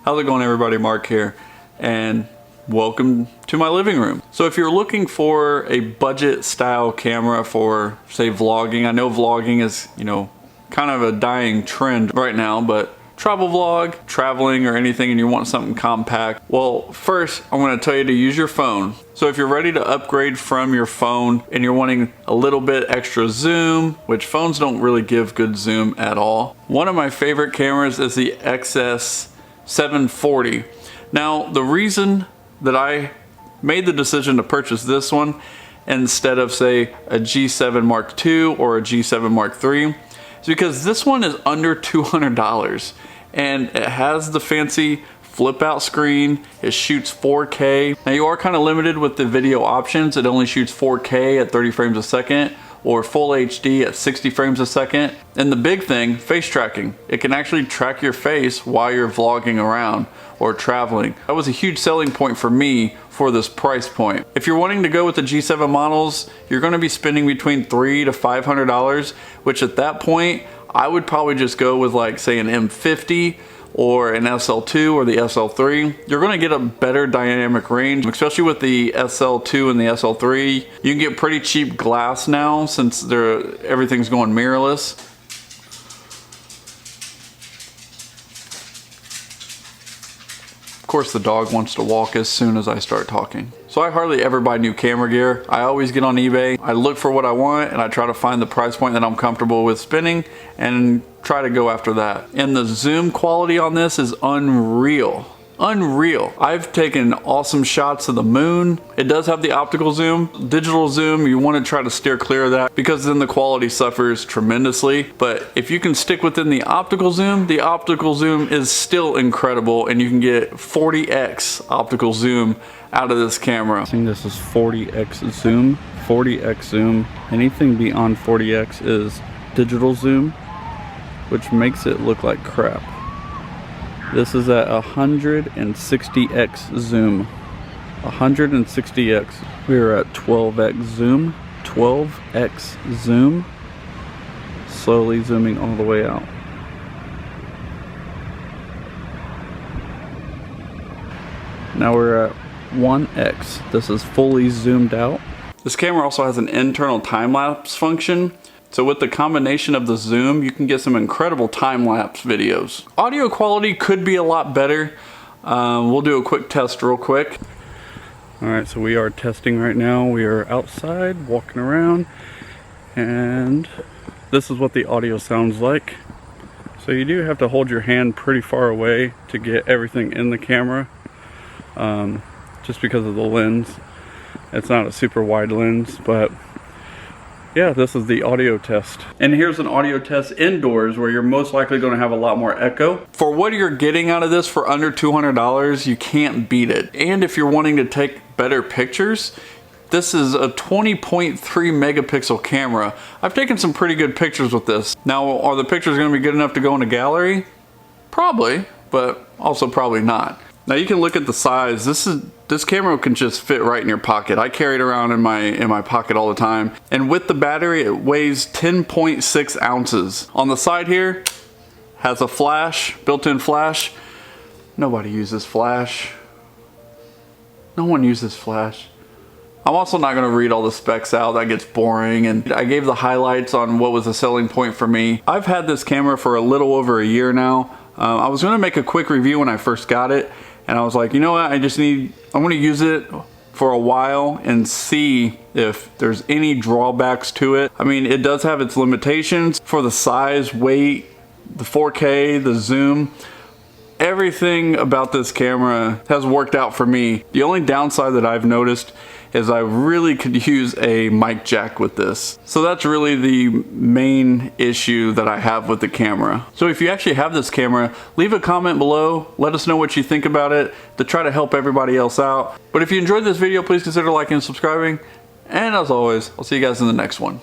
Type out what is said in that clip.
How's it going, everybody? Mark here, and welcome to my living room. So if you're looking for a budget style camera for, say, vlogging, I know vlogging is, kind of a dying trend right now, but travel vlog, traveling or anything, and you want something compact, well, first I'm going to tell you to use your phone. So if you're ready to upgrade from your phone and you're wanting a little bit extra zoom, which phones don't really give good zoom at all, one of my favorite cameras is the XS740. Now, the reason that I made the decision to purchase this one instead of, say, a G7 Mark II or a G7 Mark III is because this one is under $200 and it has the fancy flip out screen. It shoots 4K. Now, you are kind of limited with the video options. It only shoots 4K at 30 frames a second or full HD at 60 frames a second. And the big thing, face tracking. It can actually track your face while you're vlogging around or traveling. That was a huge selling point for me for this price point. If you're wanting to go with the G7 models, you're gonna be spending between $300 to $500, which at that point, I would probably just go with, like, say, an M50 or an SL2 or the SL3. You're gonna get a better dynamic range, especially with the SL2 and the SL3. You can get pretty cheap glass now since everything's going mirrorless. Of course, the dog wants to walk as soon as I start talking. So I hardly ever buy new camera gear. I always get on eBay. I look for what I want and I try to find the price point that I'm comfortable with spending and try to go after that. And the zoom quality on this is unreal. Unreal. I've taken awesome shots of the moon. It does have the optical zoom. Digital zoom, you want to try to steer clear of that because then the quality suffers tremendously. But if you can stick within the optical zoom is still incredible, and you can get 40x optical zoom out of this camera. I think this is 40x zoom. 40x zoom. Anything beyond 40x is digital zoom, which makes it look like crap. This is at 160x zoom. 160x. We are at 12x zoom. 12x zoom. Slowly zooming all the way out. Now we're at 1x. This is fully zoomed out. This camera also has an internal time-lapse function. So with the combination of the zoom, you can get some incredible time-lapse videos. Audio quality could be a lot better. We'll do a quick test real quick. All right, so we are testing right now. We are outside, walking around, and this is what the audio sounds like. So you do have to hold your hand pretty far away to get everything in the camera, just because of the lens. It's not a super wide lens, but yeah, this is the audio test. And here's an audio test indoors where you're most likely going to have a lot more echo. For what you're getting out of this for under $200, you can't beat it. And if you're wanting to take better pictures, this is a 20.3 megapixel camera. I've taken some pretty good pictures with this. Now, are the pictures going to be good enough to go in a gallery? Probably, but also probably not. Now you can look at the size. This camera can just fit right in your pocket. I carry it around in my pocket all the time. And with the battery, it weighs 10.6 ounces. On the side here, has a flash, built-in flash. Nobody uses flash. No one uses flash. I'm also not gonna read all the specs out, that gets boring, and I gave the highlights on what was a selling point for me. I've had this camera for a little over a year now. I was gonna make a quick review when I first got it, and I was like, you know what, I'm gonna use it for a while and see if there's any drawbacks to it. I mean, it does have its limitations for the size, weight, the 4K, the zoom. Everything about this camera has worked out for me. The only downside that I've noticed is I really could use a mic jack with this. So that's really the main issue that I have with the camera. So if you actually have this camera, leave a comment below. Let us know what you think about it to try to help everybody else out. But if you enjoyed this video, please consider liking and subscribing. And as always, I'll see you guys in the next one.